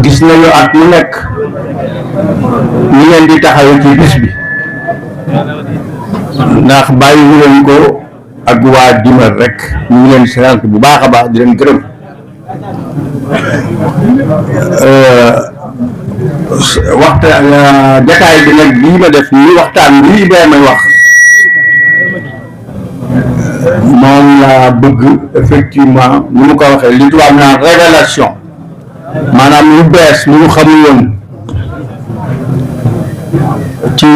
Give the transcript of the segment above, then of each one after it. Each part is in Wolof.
gis nañu at mu nekk ñu leen di taxawee ci bis bi ndax bàyyiwu leen ko ak waa Dimal rek ñu ngi leen sant bu baax a baax di leen gërëm waxtaan jataay bi nag bii ma def nii waxtaan bii Ibrahima wax moom laa bëgg effectivement ni mu ko waxee li tubaab naan révélation maanaam lu bees lu ñu xamul woon ci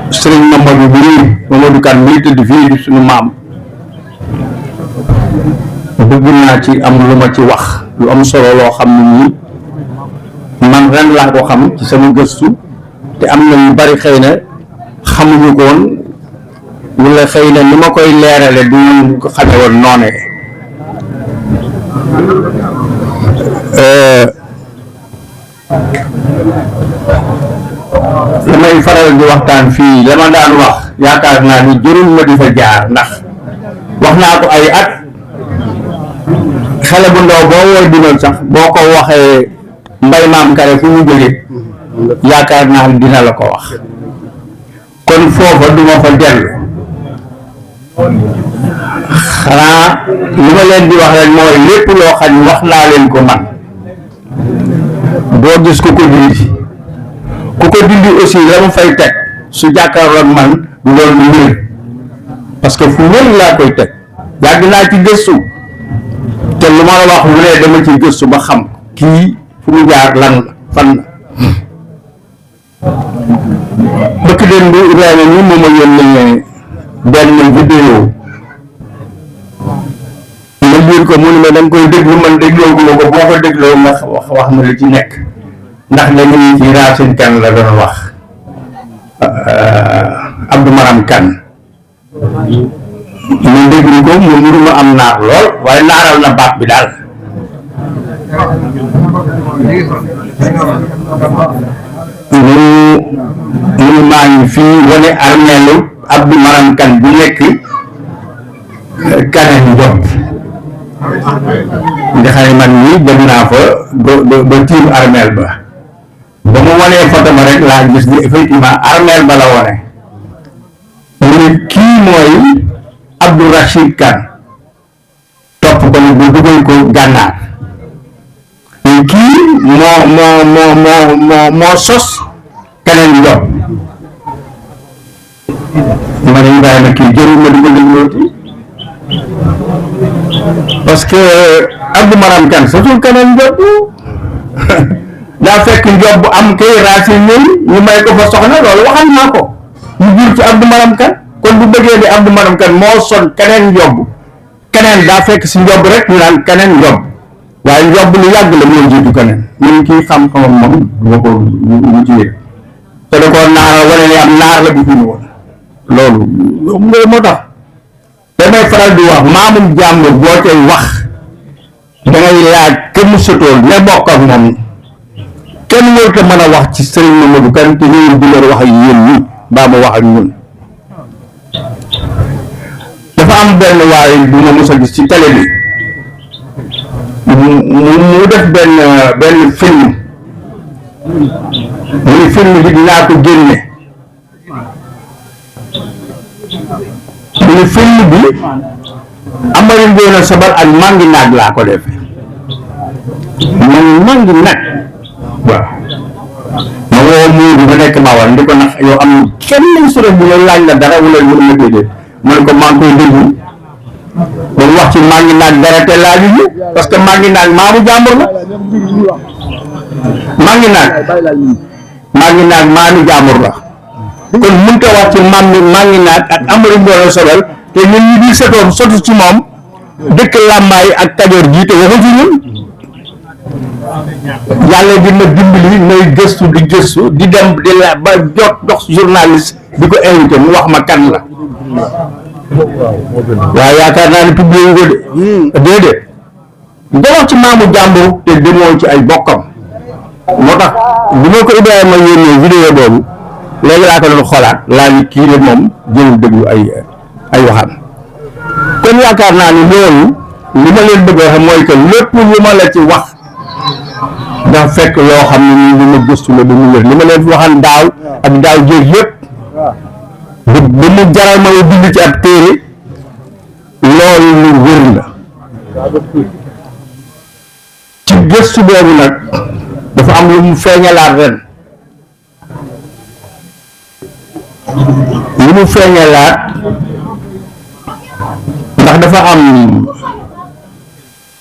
sëriñ Mamadou bi nii Mamadou Kane mi tëdd fii di suñu maam bëgg naa ci am lu ma ci wax lu am solo loo xam ne nii man ren laa ko xam ci sama gëstu te am na ñu bari xëy na xamuñu ko woon wala xëy na ni ma koy leerale du ñu ko xamee woon noonee damay faral di waxtaan fii la ma daan wax yaakaar naa ni jërul ma di fa jaar ndax wax naa ko ay at xale bu ndaw boo woo Dimal sax boo ko waxee mbay maam kare fu mu jóge yaakaar naa ni dina la ko wax kon foofa duma fa dellu xanaa li ma leen di wax rek mooy lépp loo xam ne wax naa leen ko man boo gis ku ko dindi aussi la mu fay teg su jàkkaarloo ak man du loolu lu wér parce que fu wér laa koy teg yàgg naa ci gëstu te lu ma la wax lu ne dama ci gëstu ba xam kii fu mu jaar lan la fan la bëkk den bi Ibrahima ni moom a yónnee benn vidéo ma liir ko mu ne ma da nga koy déglu man dégloo ko boo ko dégloo nga wax ma li ci nekk ndax dañuy ci Racine Kane la doon wax Abdou Maram Kane ma déglu ko mu mënuma am naar lool waaye naaral na baat bi daal mu maa ngi fii wane armeelu Abdou Maram Kane bu nekk Kaneen Diop nga xam ne man nii dem naa fa ba tiim armeel ba mu wanee photo ma rek laa gis ni effectivement armeel ba la wone mu ne kii mooy Abdou Rachid Kane topp ko ni bu dugal ko gànnaar kii moo sos Kaneen Diop ma ne Ibrahima kii jërul ma di ko déglooti parce que Abdou Maram Kane sosul Kaneen Diop daa fekk Diop bu am kay Racine ñëw ñu may ko fa soxna loolu waxal naa ko ñu jur ci Abdou Maram Kane kon bu bëggee ni Abdou Maram Kane moo son Kaneen Diop Kaneen daa fekk si Diop rek ñu naan Kaneen Diop waaye Diop lu yàgg la moo jiitu Kaneen ñun kii xam-xamam moom du ma ko lu ci yëg te da koo naar wane ne am naar la bu fi ñu woon loolu moo tax damay faral di wax maamum jàmbur boo koy wax dangay laaj ke mu sëtool ne bokk ak moom kenn warut a mën a wax ci Serigne Mamadou Kane te ñëwul di leen wax ak yéen ñi mbaa ma wax ak ñun dafa am benn waaye bu ma mos a gis ci télé bi mu def benn film mu ne film bi dinaa ko génne mu ne film bi Amari Ngoone Sobel ak mangi naag laa ko defee mangi naag waaw ma woo Moodu ba nekk Bawal ndi ko nax yow am kenn lañ sore bu la laaj la dara wala mu ma déedéet ma ne ko maa ngi koy déglu ba wax ci mangi naag dara te laaju ñu parce que mangi naag maamu jàmbur la mangi naag maamu jàmbur la kon mënut a wax ci mangi naag ak Amari Ngoone Sobel te ñun ñi di setoon sotu ci moom dëkk Lambaay ak Kajoor ji te waxu ci ñun yàlla dina dimbali may gëstu di dem di la ba jot dox journaliste di ko invité mu wax ma kan la waaye yaakaar naa ne publié wu ko de déedéet nga wax ci maamu jàmbur te demoo ci ay bokkam moo tax bi ma ko Ibrahima yónnee vidéo boobu léegi laa ko doon xoolaat laa ni kii de moom jëlul déglu ay waxam kon yaakaar naa ni loolu li ma leen bëgg a wax mooy que lépp lu ma la ci wax dafa fekk loo xam ne nii li ma gëstu la ba mu wér li ma leen waxan daaw ak daaw jéeg yëpp ba mu jaral ma bind ci ab téere loolu lu wér la ci gëstu boobu nag dafa am lu mu feeñalaat ren li mu feeñalaat ndax dafa am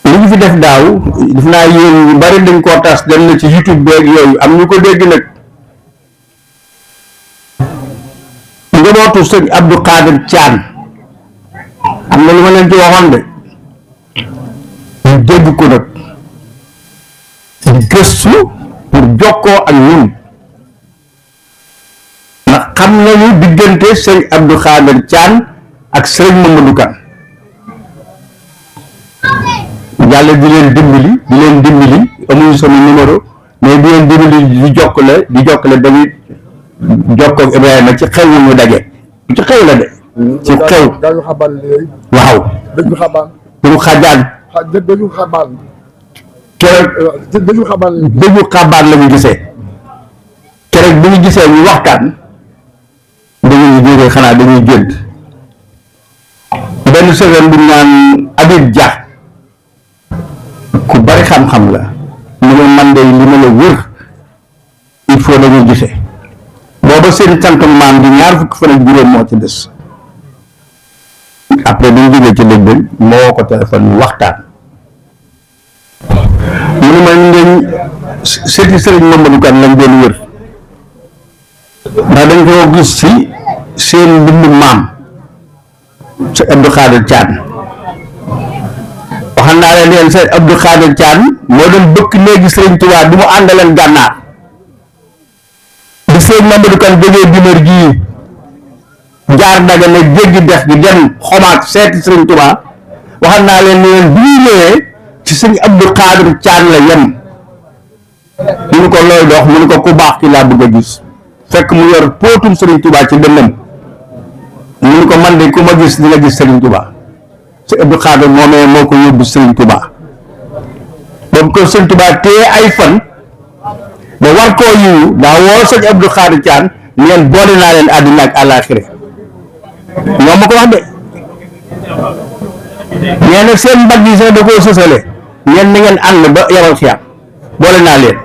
li ñu fi def daaw def naa yéen ñu bari dañ koo tas dem na ci YouTube beeg yooyu am ñu ko dégg nag njabootu sëñ Abdou Khadir Thian am na lu ma leen ci waxoon de ñu dégg ko nag gëstu pour jokkoo ak ñun ndax xam nañu diggante sëñ Abdou Khadir Thian ak sëñ Mamadou Kane yàlla di leen dimbali amuñu sama numéro mais di leen dimbali di jokkale dañuy jokkoo ak Ibrahima ci xew ñu daje ci xew la de ci xew waaw dëggu xabaan la ñu gisee keroog bi ñu gisee ñu waxtaan dañuy jógee xanaa dañuy gént benn semaine bu naan Habib Dia ku bari xam-xam la mu ne man de li ma la wër il faut dañuy gisee booba seen cantu maam di ñaar fukki fan ak juróom moo ci des après bi ñu jógee ci dëgg moo woo ko téléphone ñu waxtaan mu ne ma ngeen seeti sëriñ Mamadou Kane lañ doon wër ndax dañ ko gis ci seen mbindu maam ci Abdou Khadir Thian waxal naa leen seen Abdou Khadir Thian moo doon bëkk léegi sëriñ Tuubaa bi mu àndaleen gànnaar bi sëriñ Mamadou Kane jógee Dimar gii jaar Dagana jéggi dex gi dem xomaat seeti sëriñ Tuubaa waxal naa leen bi ñu ñëwee ci sëriñ Abdou Khadir Thian la yem mu ne ko looy dox mu ne ko ku baax ki laa bëgg a gis fekk mu yor póotum sëriñ Tuubaa ci dënnam mu ne ko man de ku ma gis dina gis sëriñ Tuubaa si Abdou Khadir moomee moo ko yóbbu sëriñ Tuubaa boobu ko sëriñ Tuubaa téye ay fan ba war koo yiwu daa woo sëñ Abdou Khadir Thian ngeen boole naa leen àddina ak àllaaxira ñoo ma ko wax de nee na seen mbagg yi sax da koo sësale ngeen na ngeen ànd ba yaral xiyaam boole naa leen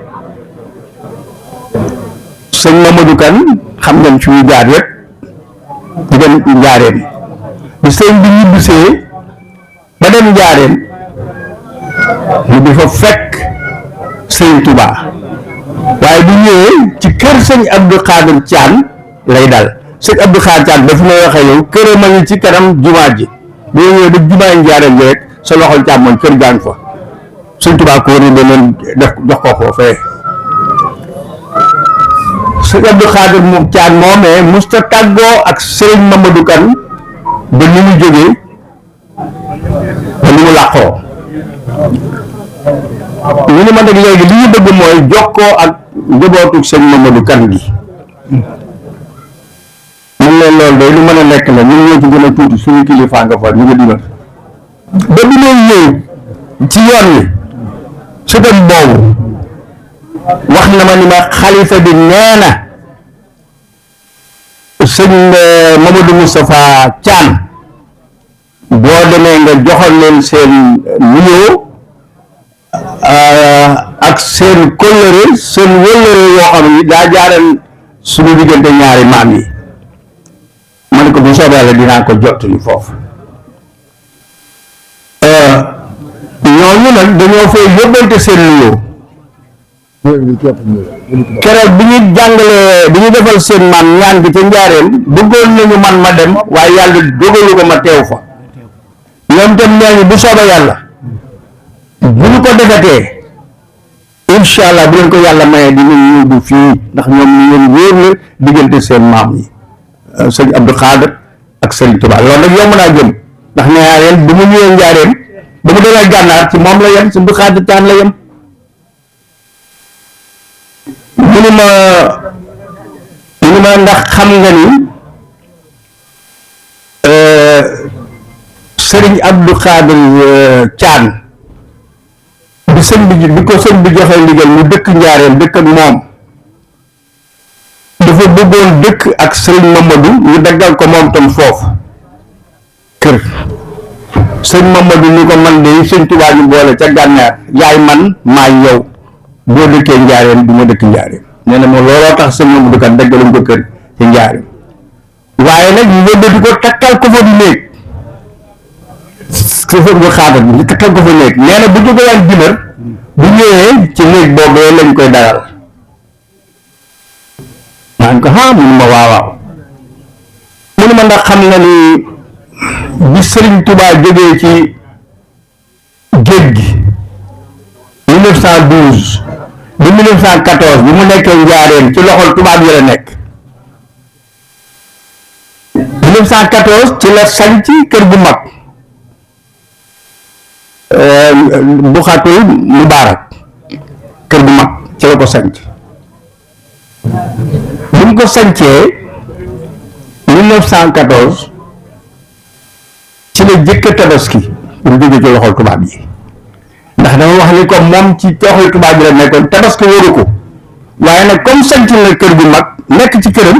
sëñ Mamadou Kane xam ngeen fi ñu jaar yëpp di dem njaareem bi sëñ bi ñibbisee ba dem njaareem mu di fa fekk sëñ Touba waaye bu ñëwee ci kër sëñ Abdou Khadir Thian lay dal sëñ Abdou Khadir Thian dafa may waxee yow këram a ngi ci kanam jumaa ji bu ñëwee ba jumaa njaareem bi rek sa loxol càmmoñ kër jàng fa sëñ Touba ko wari leen def jox ko foofee sëñ Abdou Khadir Thian moomee musta tàggoo ak sëriñ Mamadou Kane ba ni mu jógee ba ni mu làqoo ñu ne ma nag léegi li ñu bëgg mooy jokkoo ak njabootu sëñ Mamadou Kane gi mun leen loolu day lu mën a nekk la ñun ñoo ci gën a tuuti suñu kilifaa nga fa ñu nga digal ba bi may ñëw ci yoon wi sëtam boobu wax na ma ni ma xalifa bi nee na sëñ Mamadou Moustapha Thian boo demee nga joxal leen seen nuyoo ak seen kóllëre seen wóllëre yoo xam ni daa jaareel suñu diggante ñaari maam yi ma ne ko bu soobee Yàlla dinaa ko jottali foofu ñooñu nag dañoo fay yóbbante seen nuyoo keroog bi ñu jàngalee bi ñu defal seen maam ñaan gi ca njaareem bëggoon nañu man ma dem waaye yàlla dogalu ko ma teew fa ñoom tam ñooñu bu soobee Yàlla bu ñu ko defetee incha allah bu leen ko yàlla mayee dinañ ñëw fii ndax ñoom ñu leen wóor la diggante seen maam yi sëñ Abdou Khadir ak sëriñ Touba loolu nag yomb naa jëm ndax nee naa leen bu mu ñëwee njaareem ba mu demee gànnaar ci moom la yem sëñ Abdou Khadir Thian la yem mu ni ma ndax xam nga ni sëriñ Abdou Khadir Thian bi ko sëñ bi joxee ndigal mu dëkk Njaareem dëkk ak moom dafa bëggoon dëkk ak sëriñ Mamadou ñu daggal ko moom tam foofu kër sëñ Mamadou ni ko man de sëñ Tuubaa ñu boole ca Gànnaar yaay man maay yow boo dëkkee Njaareem du ma dëkk Njaareem nee na ma looloo tax sëñ Mamadou kan daggaluñ ko kër ci Njaareem waaye nag ñu wëddati ko takkal ko fa di néeg sëfër bu xaaral bi ñu takkal ko fa néeg nee na bu jógewaan Dibër bu ñëwee ci néeg boobee lañ koy dalal maan ko mënu ma waaw mënu ma ndax xam nga ni bi Sëriñ Tuubaa jógee ci géej gi 1912 ba 1914 bi mu nekkee Njaaréem ci loxol tubaab yi la nekk 1914 ci la sañ ci kër gu mag bu xatul Mubaarak kër gu mag ci la ko sañc bu mu ko sañcee 1914 ci la jëkk tabaski bu mu jógee ci loxol tubaab yi ndax dama wax ni comme moom ci loxol tubaab yi la nekkoon tabaski waru ko waaye nag comme sañc na kër gu mag nekk ci këram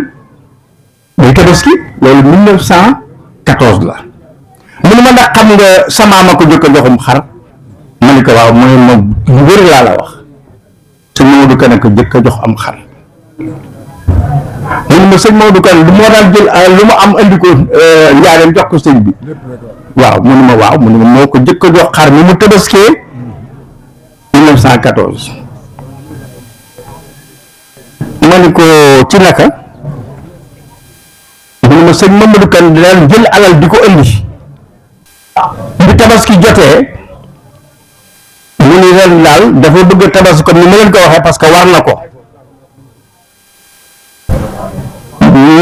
day tabaski loolu 1914 la mënu ma ndax xam nga sa maama ko jëkk a joxum xar ma ni ko waaw mooy moom lu wér laa la wax sëñ Maodo Kane ko jëkk a jox am xar mënu ma sëñ Maodo Kane lu moo daan jël lu mu am andi ko Njaareem jox ko sëñ bi waaw mënu ma waaw mënu ma moo ko jëkk a jox xar mi mu tabaskee 1914 ma ni ko ci naka mënu ma sëñ Mamadou Kane daan jël alal di ko indi bi tabaski jotee mu ni ren daal dafa bëgg a tabaski comme ni ma leen ko waxee parce que war na ko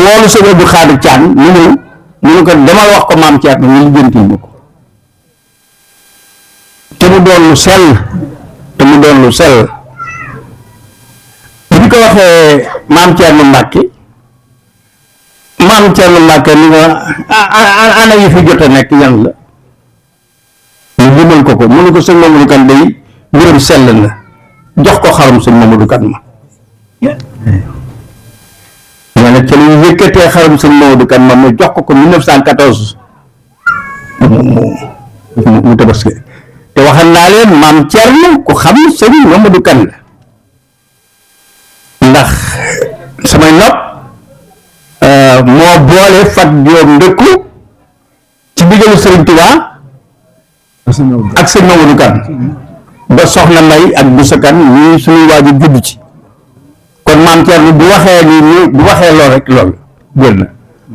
woolu sëñ Abdou Khadir Thiam mu ni ko demal wax ko maam Thierno ñu lijjantil ma ko te mu doon lu sell bi ko waxee maam Thierno Mbacke ni ko ana yi fi jot a nekk yan la ñu limal ko mu ne ko sëñ Mamadou Kane day mbiram sell na jox ko xarum sëñ Mamadou Kane ma ma ne ca lañu yëkkatee xarum sëñ Mamadou Kane ma jox ko 1914 mu tabaski te waxal naa leen maam Thierno ku xam sëñ Mamadou Kane la ndax samay nopp moo boole fat joom ndëkku ci diggalu Sëriñ Tuubaa ak sëñ Mamadou Kane ba soxna May ak Boussa Kane ñii suñuy waaju judd ci kon maam Thierno bu waxee lool rek loolu jël na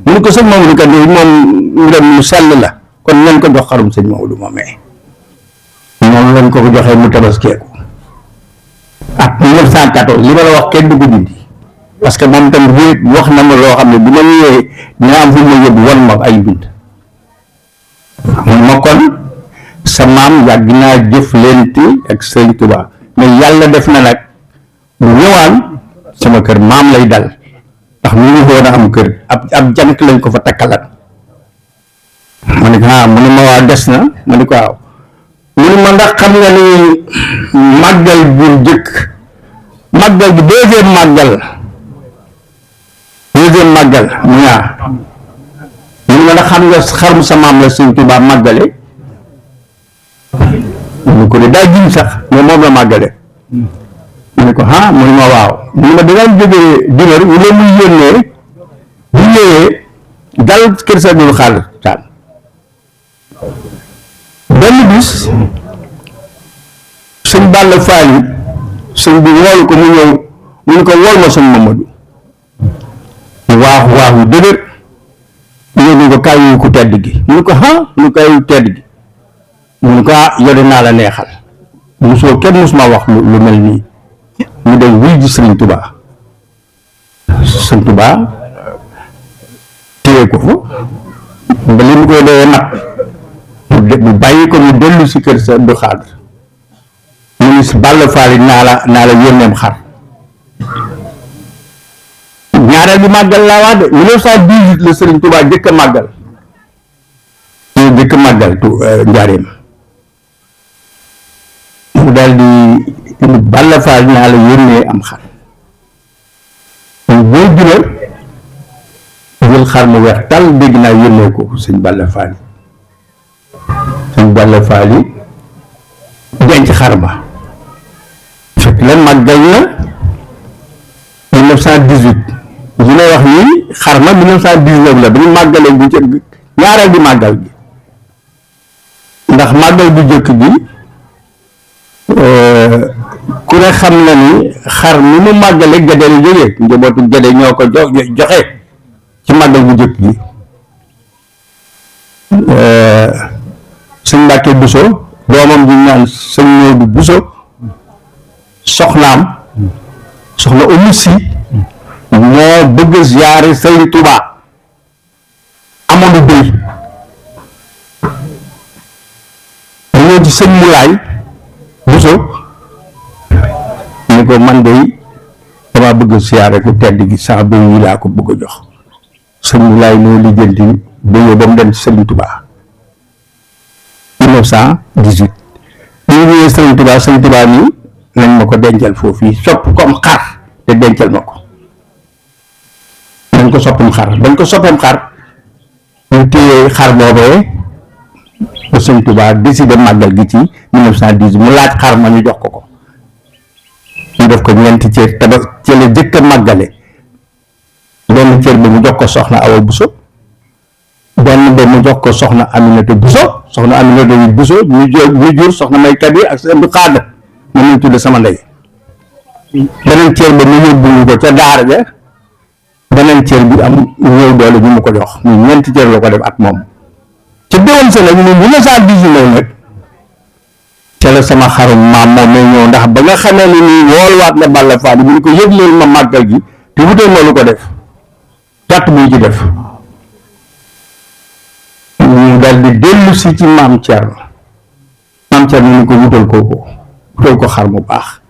mu ne ko sëñ Mamadou Kane yi moom mbiram lu sell la kon nañ ko jox xarum sëñ Mamadou moomee noonu lañ ko joxee mu tabaskeeku ak 1914 li ma la wax kenn du ko dindi parce que moom tam wax na ma loo xam ne bu ma ñëwee dina am fu ma yóbbu wan ma ay bind mun ma kon sa maam yàgg naa jëflante ak sëñ Tuubaa mais yàlla def na nag bu ñëwaan sama kër maam lay dal ndax mu ngi woon a am kër ab jant lañ ko fa takkalat ma ne ko mu ne ma waa des na ma ne ko waaw mu ne ma ndax xam nga ni màggal bu njëkk màggal bi deuxième màggal mu mu ne ma ndax xam nga xarum sa maam la sëñ Tuubaa màggale mu ko de daa jiw sax mais moom la màggale mu ne ko mu ne ma waaw mu ne ma dangaan jógee Dibër wala muy yónnee bu ñëwee dal kër sa dul xaal taan benn bis sëñ Balla Faali sëñ bi wool ko mu ñëw mu ne ko wool ma sëñ Mamadou waaxu dëgër ñëw ni ko kaay yu ku tedd gi mu ne ko mu ne kaay yu tedd gi mu ne ko yow de naa la neexal mosoo kenn mosuma wax lu mel nii mu dem wuy ji Sëriñ Tuubaa téye ko fa ba li mu koy doyee nag mu bàyyi ko mu dellu si kër sa du xaar mu ni si Balla Faali naa la yónneem xar ñaareel bi màggal laa wax de 1918 la Sëriñ Tuubaa jëkk a màggal Njaaréem mu daal di Balla Fall naa la yónnee am xar kon boo jural jël xar mu weex tal dégg naa yónnee ko sëñ Balla Fall yi denc xar ba fekk la màggal na 1918 li may wax nii xar ma 1919 la ba ñu màggalee bu njëkk ñaareel bi màggal gi ndax màggal bu njëkk bi ku ne xam na ni xar mi mu màggale Gédé la jógee njabootu Gédé ñoo ko joxe ci màggal bu njëkk gi sëñ Mbàkke Buso doomam ji naan sëñ Moodu Buso soxnaam soxna Umu Si moo bëgg ziyaare Sëriñ Tuubaa Amadou Bey ñëw ci sëñ Mulaay Buso ni ko man de dama bëgg ziyaare ku tedd gi sax béy yi laa ko bëgg a jox sëñ Mulaay moo lijjanti béyee ba mu dem ci Sëriñ Tuubaa 1918 bi ñu ñëwee Sëriñ Tuubaa nii nañ ma ko dencal foofu yi sopp comme xar te dencal ma ko dañ ko soppam xar bañ ko soppam xar ñu téye xar boobee ba Sëriñ Tuubaa décidé màggal gi ci 1918 mu laaj xar ma ñu jox ko ñu def ko ñeenti cër te ba ci la jëkk a màggale benn cër bi mu jox ko soxna Awa Buso benn ba mu jox ko soxna Aminata Buso soxna Aminata Buso ñu jur soxna May Kabir ak sa Abdu Xaadir moom lañ tudde sama ndey beneen cër ba mu yóbbu ko ca daara ja beneen cër bi am ñëw doole bi mu ko jox ñu ñeenti cër la ko def ak moom ca déwén sa la ñu ne 1919 nag ca la sama xarum maam moom may ñëw ndax ba nga xamee ni nii wooluwaat na Balla Fall bi ñu ko yëgleel ma màggal gi te wutal ma lu ko def gàtt buy ci def ñu daal di dellu si ci maam Thierno ni ko wutal ko xar mu baax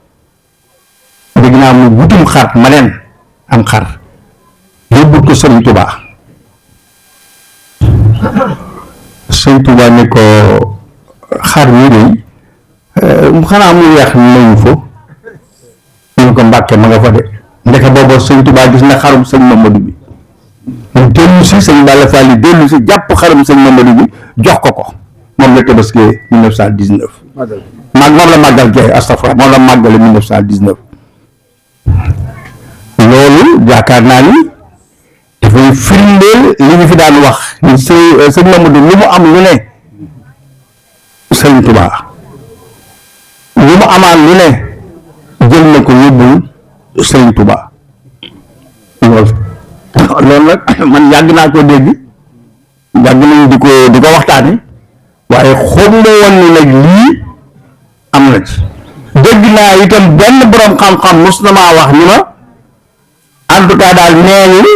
dégg naa mu wutum xar ma leen am xar yóbbut ko Sëriñ Tuubaa Sëriñ Tuubaa ni ko xar mi de xanaa mu weex nañu fa ñu ko Mbàkke ma nga fa de ndeke booba Sëriñ Tuubaa gis na xarum sëñ Mamadou bi mu dellu si sëñ Balla Fall yi dellu si jàpp xarum sëñ Mamadou bi jox ko moom la tabaskee 1919 moom la màggal gee astafurlah moom la màggale 1919 loolu yaakaar naa ni dafay firndeel li ñu fi daan wax ni sëñ Mamadou lu mu am lu ne Sëriñ Tuubaa lu mu amaan lu ne jël na ko yóbbul Sëriñ Tuubaa loolu nag man yàgg naa ko dégg yàgg nañ di ko waxtaane waaye xool ma woon ni nag lii am na ci dégg naa itam benn borom xam-xam mos na maa wax ni ma en tout cas daal nee ñu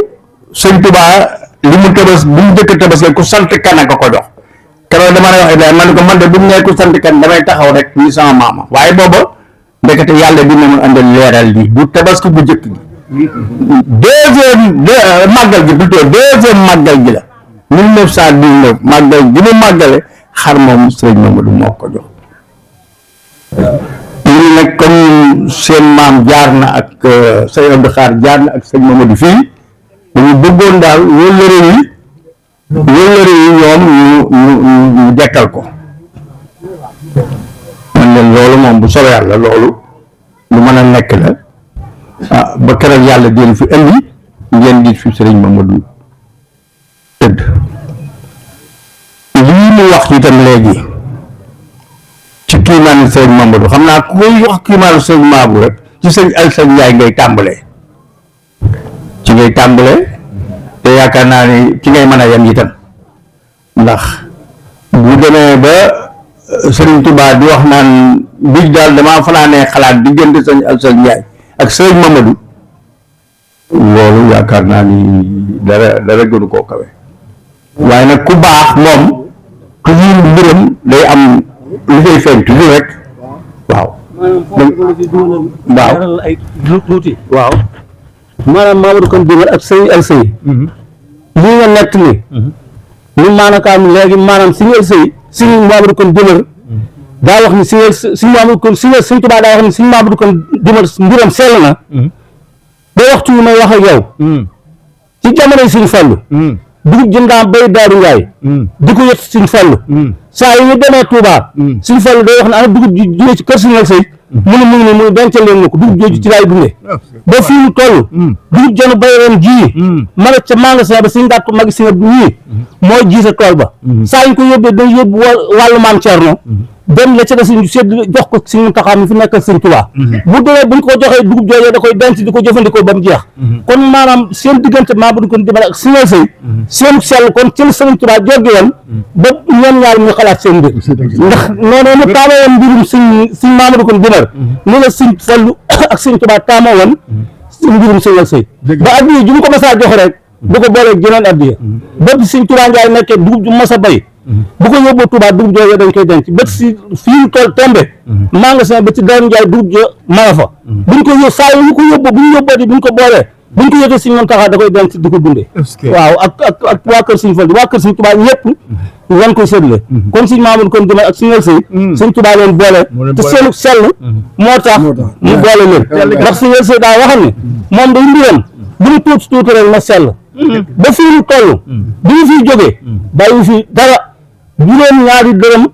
Sëriñ Tuubaa li mu tëbës bu mu jëkk tëbës ku sant kan a ko jox keroog dama lay wax Ibrahima man ko man de bu mu nee ku sant kan damay taxaw rek ni sama maama waaye booba ndekete yàlla dina mu andal leeral lii bu tabaski bu jëkk gi deuxième màggal gi plutôt deuxième màggal gi la 1919 màggal gi mu màggale xar moom Sëriñ Mamadou moo ko jox ñu nag comme seen maam jaar na ak sëñ Abdou Khadre jaar na ak sëñ Mamadou fii dañu bëggoon daal wëllëre yi ñoom ñu dekkal ko man leen loolu moom bu soobee yàlla loolu lu mën a nekk la ba keroog yàlla deen fi indi ngeen gis fi Sëriñ Mamadou tëdd lii mu wax itam léegi ci kiimaanu Sëriñ Mamadou xam naa ku koy wax kiimaanu Sëriñ Mamadou rek ci sëñ Alsane Ndiaye ngay tàmbalee te yaakaar naa ni ci ngay mën a yem itam ndax bu demee ba Sëriñ Tuubaa di wax naan bii daal damaa fanaanee xalaat diggante sëñ Alsane Ndiaye ak Sëriñ Mamadou loolu yaakaar naa ni dara gënu koo kawe waaye nag ku baax moom toujours mbiram day am lu koy feeñ toujours rek waaw ay tuuti waaw maanaam Mamadou Kane Dimal ak sëñ Alsane lii nga nett ni maanaam léegi maanaam sëñ Alsane sëñ Mamadou Kane Dimal daa wax ni Sëñ Mamadou kon Sëñ Tuubaa daa wax ni Sëñ Mamadou kon dimal mbiram sell na ba waxtu wi may wax ak yow ci jamonoy Sëñ Fallu dugub jën daa bay Daaru Njaay di ko yët Sëñ Fallu saa yu ñu demee Touba Sëñ Fallu day wax ne ana dugub ji jógee ci kër Sëñ Al Sëy mu ne mu ngi ne muy dencal leen ma ko dugub jooju ci laay dundee ba fii mu toll dugub jënu bay ren ji ma nga ca magasin ba Sëñ Gàttu magi Sëñ Abdu ñii mooy jiite tool ba saa yu ko yóbbee day yóbbu wàllu Maam Cerno dem la ca des ñu sedd jox ko Sëñ Muntaxa mi fi nekkal Sëñ Tuubaa bu demee buñ ko joxee dugub joojee da koy denc di ko jëfandikoo ba mu jeex kon maanaam seen diggante maa bu kon dimbale ak Sëñ Al Sëy seen sell kon ci la Sëñ Tuubaa jóge woon ba ñoom ñaar ñu xalaat seen mbir ndax noonu mu taamoo woon mbirum Sëñ Mamadou kon dimbal ni la Sëñ Fallu ak Sëñ Tuubaa taamoo woon mbirum Sëñ Al Sëy ba addiya ju mu ko masaa jox rek du ko booleeg jeneen addiya ba Sëñ Tuubaa Njaay nekkee dugub ju mas a bay bu ko yóbboo Touba dugub jooju dañ koy denc ba si fii mu toll tembe magasin ba ci Daaru Njaay dugub jo ma nga fa buñ ko yób saa yu ko yóbboo bu ñu yóbboo di buñ ko boolee buñ ko yóbbee Sëñ Muntaxa da koy denc di ko dundee waaw ak waa kër Sëñ Fallu waa kër Sëñ Tuubaa ñëpp wan koy séddale kon Sëñ Mamadou kon dimal ak Sëñ Al Sëy Sëñ Tuubaa leen boole te seenu sell moo tax mu boole leen ndax Sëñ Al Sëy daa waxam ne moom day mbiram bu ñu tuuti tuuti rek na sell ba fii mu toll bi ñu fiy jógee bàyyi fi dara juróom ñaari dërëm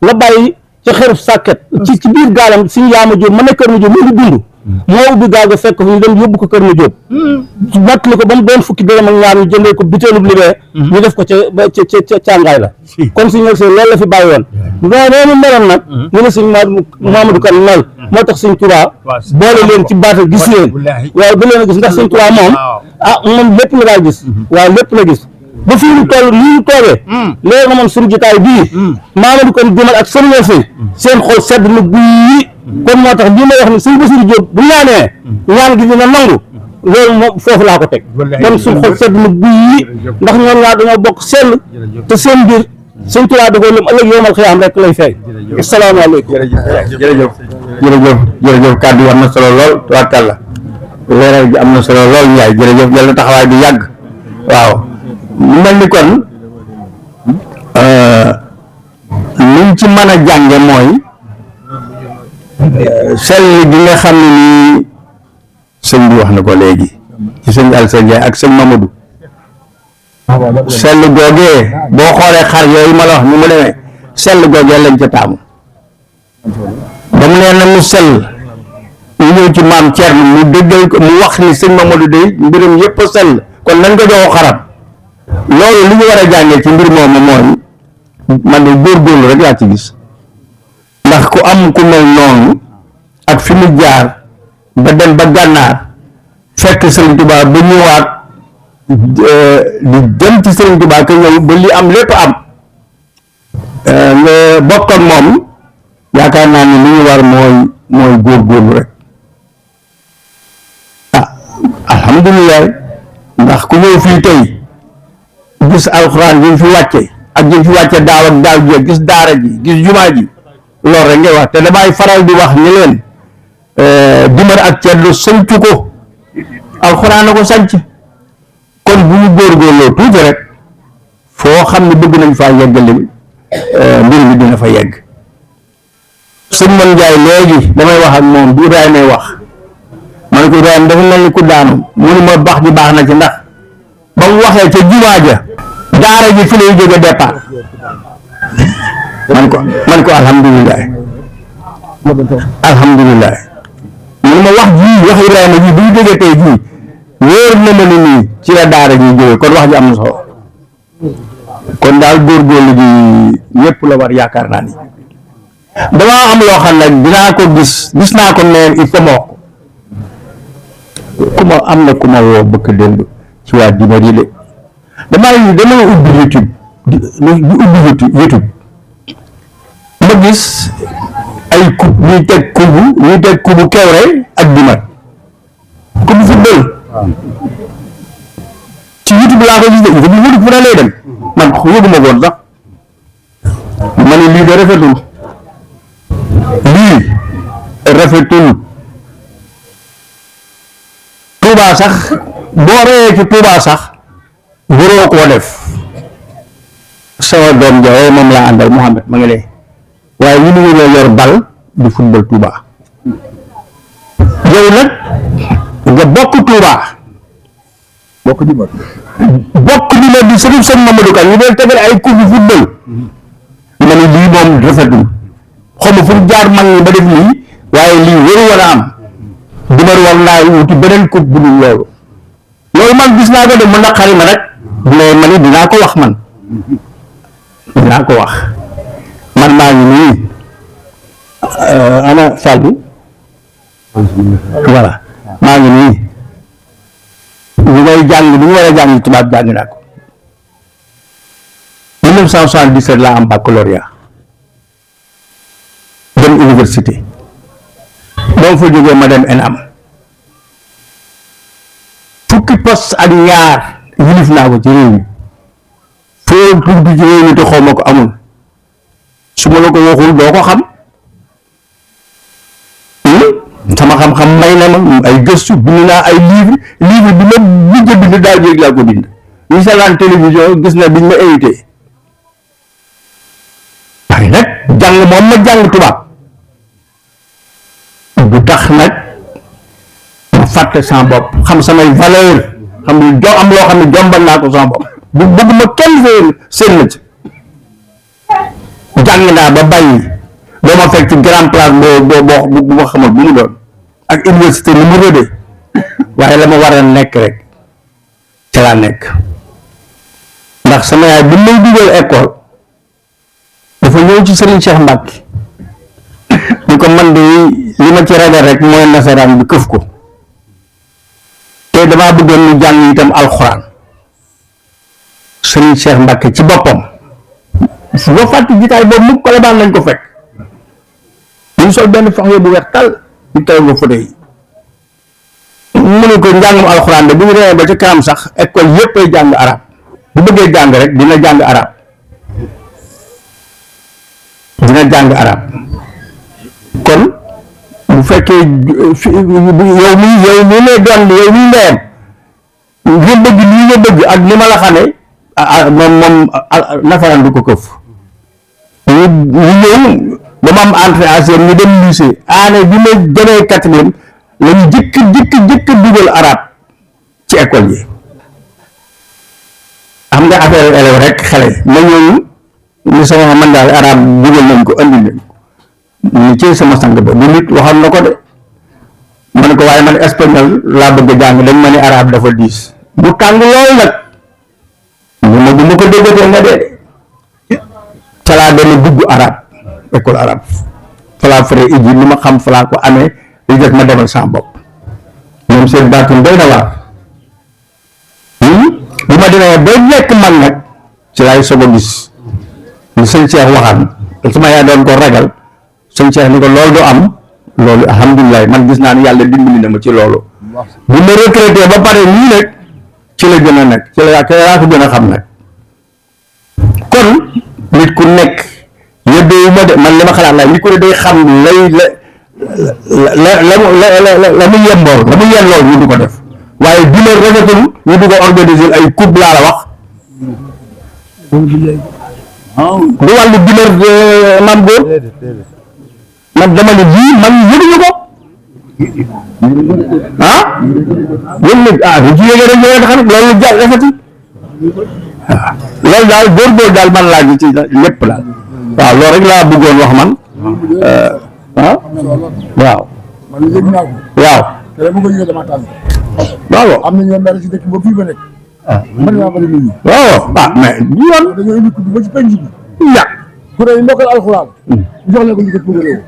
la bàyyi ci xeruf sàkket ci biir gaalam Sëñ Yaama Jóob ma ne Kër Ma Jóob mu ngi dund moo ubbi gaal ga fekk fu ñu dem yóbbu ko Kër Ma Jóob nattali ko ba mu doon fukki dërëm ak ñaar ñu jëndee ko butéelub libee ñu def ko ca càngaay la kon Sëñ Al Sëy loolu la fi bàyyi woon noonu meloon nag ñu ne Sëñ Mamadou Kan mel moo tax Sëñ Tuubaa boole leen ci baatal gis leen waaye ba leen a gis ndax Sëñ Tuubaa moom moom lépp la daa gis waaye lépp la gis ba fii mu toll nii ñu toogee léegi na moom suñu jotaay bii Mamadou kon dimal ak Sëñ Al Sëy seen xol sedd na guyi kon moo tax lii may wax ni Sëñ Basiru Jóob bu ñaanee ñaan gi dina nangu loolu moom foofu laa ko teg kon suñu xol sedd na guyi ndax ñoom ñaar dañoo bokk sell te seen mbir Sëñ Tuubaa da koy lëm ëllëg yowmal xiyaam rek lay fay asalaamaaleykum jërëjëf kàddu yi am na solo lool tubaarkàlla leeral gi am na solo lool Njaay jërëjëf yàlla taxawaay bi yàgg waaw mu mel ni kon liñ ci mën a jànge mooy sell gi nga xam ne nii sëñ bi wax na ko léegi ci Sëñ Al Sëy ak Sëñ Mamadou sell googee boo xoolee xar yooyu ma la wax ni mu demee sell googee lañ ca taamu ba mu nee na mu sell ñu ñëw ci Maam Cerno mu dëggal ko mu wax ni Sëñ Mamadou day mbiram yëpp a sell kon nañ ko joxo xaram loolu li ñu war a jàngee ci mbir moomu mooy man de góorgóorlu rek laa ci gis ndax ku am ku mel noonu ak fi mu jaar ba dem ba gànnaar fekk Sëriñ Tuubaa ba ñëwaat di dem ci Sëriñ Tuubaa ka ñëw ba li am lépp am nga bokk ak moom yaakaar naa ni li ñu war mooy góorgóorlu rek alhamdulilah ndax ku ñëw fii tey gis alxuraan yi fi wàcce ak yi fi wàcce daaw ak daaw ji gis daara ji gis jumaa ji loolu rek ngay wax te damay faral di wax ni leen Dimar ak Ceddo sancu ko alxuraan na ko sanc kon bu ñu góorgóorloo tuuti rek foo xam ne bëgg nañ faa yeggale mbir mi dina fa yegg sëñ Man Njaay léegi damay wax ak moom bi Ibrahima may wax ma ne ko Ibrahima dafa mel ni ku daanu mu ne ma bax ji baax na ci ndax ba mu waxee ca jumaa ja daara ji fi lay jóge départ man ko alhamdulilah mu ne ma wax Ibrahima ji bu ñu jógee tey jii wóor na ma ni nii ci la daara ji jóge kon wax ji am na solo kon daal góorgóorlu gi ñëpp la war yaakaar naa ni damaa am loo xam ne dinaa ko gis naa ko ne il faut ma wax am na ku ma woo bëgg démb ci waa Dimar yi de damay ubbi YouTube ma gis ay coupe ñuy teg kubu Kewre ak Dimar coupe football ci YouTube laa ko gis de YouTube fu ne lay dem man yëguma woon sax ma ne lii de rafetul Touba sax boo reyee ci Touba sax waroo koo def sama doom ja moom laa àndal Mouhamed ma ngi lay waaye ñu ngi ñoo yor bal di football Touba yow nag nga bokk Touba bokk di mat bokk di la di sëriñ sëñ Mamadou Kane ñu doon tegal ay cours de football ma ne lii moom rafetul xaw ma fu mu jaar mag ñi ba def lii waaye lii waru war a am Dimar war naa wuti beneen coupe bu dul loolu loolu man gis naa ko de mu naqari ma rek mais man it dinaa ko wax man dinaa ko wax man maa ngi nii ana Fallou voilà maa ngi nii ñu ngay jàng bu ñu war a jàng tubaab jàng naa ko 1977 laa am baccalauréat dem université boo fa jógee ma dem ENAM fukki poste ak ñaar yilif naa ko ci réew mi foo tudd ci réew mi te xaw ma ko amul su ma la ko waxul doo ko xam sama xam-xam may na ma ay gëstu bind naa ay livre bi ma mujj a bind daal jéeg laa ko bind ñu seetaan télévision gis na biñ ma invité waaye nag jàng moom ma jàng tubaab du tax nag ma fàtte sama bopp xam samay valeur xam ne am loo xam ne jombal naa ko sama bopp bu bëgguma kenn seen na ci jàng naa ba bàyyi doo ma fekk ci grand place bu ma xamal bu mu doon ak université ni mu rëdee waaye la ma war a nekk rek ca laa nekk ndax sama yaay bi may dugal école dafa ñëw ci Serigne Cheikh Mbacke ni ko man de li ma ci ragal rek mooy nasaraan bi këf ko te damaa bëggoon ñu jàng itam alxuraan Serigne Cheikh Mbacke ci boppam su ma fàtte jitaay boobu mu Colobane lañ ko fekk ñu sol benn fax bu weex tal ñu teew nga foto yi mu ne ko njàngum alxuraan de bu ñu demee ba ca kanam sax école yëpp ay jàng arab bu bëggee jàng rek dina jàng arab kon bu fekkee yow mi ne doon yow mi ndeyam nga bëgg lii nga bëgg ak ni ma la xamee moom nafaraan du ko këf ñu ñëw ba ma am entrée en sixième ñu dem lycée année bi ma demee quatrième la ñu jëkk dugal arab ci école yi xam nga affaire élève rek xale ma ñëw ni sama man daal arab dugal nañ ko andi nañ ko ni ci sama sang ba bu nit waxoon na ko de ma ne ko waaye man espagnol laa bëgg a jàng dañ ma ne arab dafa diis bu tàng lool nag bu ma ko déggatee nga dee ca laa dana dugg arab école arabe falaa fare iji li ma xam falaa ko amee li def ma demal sama bopp ñoom seen baatum doy na waar bu ma demee ba nekk man nag ci laay soog a gis li sëñ Cheikh waxaan sama yaay doon ko ragal sëñ Cheikh ni ko loolu du am loolu alhamdulilah man gis naa ne yàlla dimbali na ma ci loolu bu ma retraité ba pare nii nag ci la gën a nekk ci la yaa ko gën a xam nag kon nit ku nekk yëddeewu ma de man li ma xalaat la nit ku ne day xam la mu yembool la mu yellool ñu du ko def waaye dina rafetul ñu du ko organiser ay coupe laa la wax du wàllu dina maam góor man dama ne lii man yëguñu ko yéen nag bu ci yëgee rek ñëwee xam loolu jàll rafetul loolu daal góor daal man laa ci lépp daal waaw loolu rek laa bëggoon wax man waaw man yëg naa ko waaw te dama ko yëgee dama tànn waaw am na ñoo mer ci dëkk ba fii ba nekk man maa bari nit ñi waaw mais du yoon dañoo indi kudd ba ci penc bi ya ku ne mokkal alxuraan jox leen ko ñu ko pour réew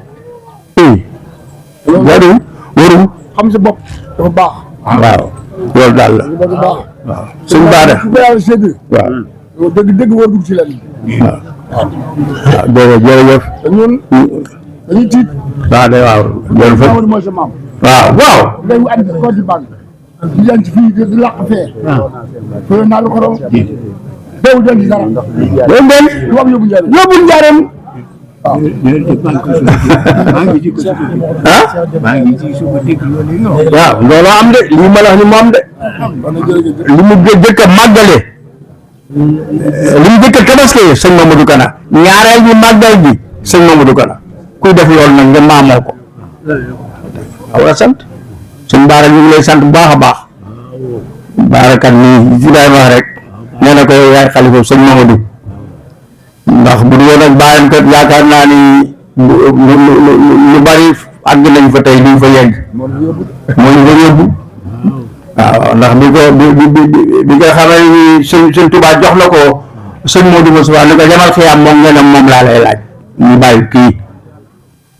waru xam sa bopp dafa baax waaw loolu daal la dafa baax waaw suñ baada ku ko yàlla sédd waaw dëgg war dugg ci leen waaw jërëjëf te ñun dañuy tiit waaw de waaw loolu fa Amadou mooy sa maam waaw dañu andi ko di banque di denc fii di làq fee fee naa lu xorom dew denc dara doon den tubaab yóbbu njëriñ yóbbu njaareem waaw looloo am de lii ma la wax ni mu am de li mu jëkk a màggale li mu jëkk a tabaskee sëñ Mamadou Kana ñaareel bi màggal bi sëñ Mamadou Kana kuy def loolu nag nga maamoo ko war a sant sëñ Baara ñu ngi lay sant bu baax a baax baarakat nii ci daay wax rek nee na ko yow yaay xalifa sëñ Mamadou ndax bu du woon ak bàyyam kat yaakaar naa ni lu bari àgg nañ fa tey duñ fa yegg moo ñu fa yóbbu waaw ndax bi nga xamee ni sëñ Tuubaa jox na ko sëñ Modou Moussa ni ko jamal xiyaam moom ngeen am moom laa lay laaj ñu bàyyi kii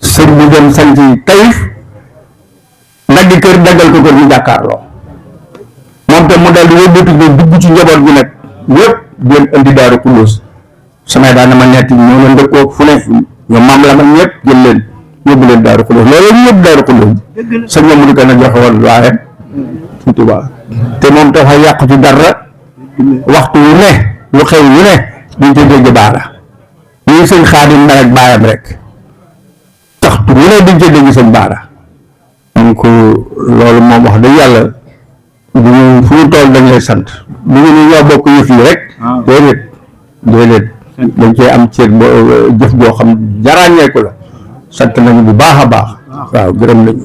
sëñ bi dem sanc Taïf daggi kër daggal ko kër ñu jàkkaarloo moom tam mu dal di wëlbati ko dugg ci njaboot gi nag yëpp jël indi Daaru Xudoos samay daan na ma netti ñoo leen dëkkoo fu ne ñoom maam la man ñëpp jël leen yóbbu leen Daaru Xudoos loolu ñëpp Daaru Xudoos sëñ Mamadou Kana joxe woon waaye ci Tuubaa te moom dafa yàqu ci dara waxtu wu ne lu xew wu ne duñ ca dégg baara ñuy sëñ Xaadim na rek baayam rek waxtu wu ne duñ ca dégg sëñ baara donc loolu moom wax dëgg yàlla duñu fu ñu toll dañ lay sant du ñu ni ñoo bokk yëf yi rek déedéet dañ cee am ceeb jëf boo xam jaraañeeku la sant nañu bu baax a baax waaw gërëm nañu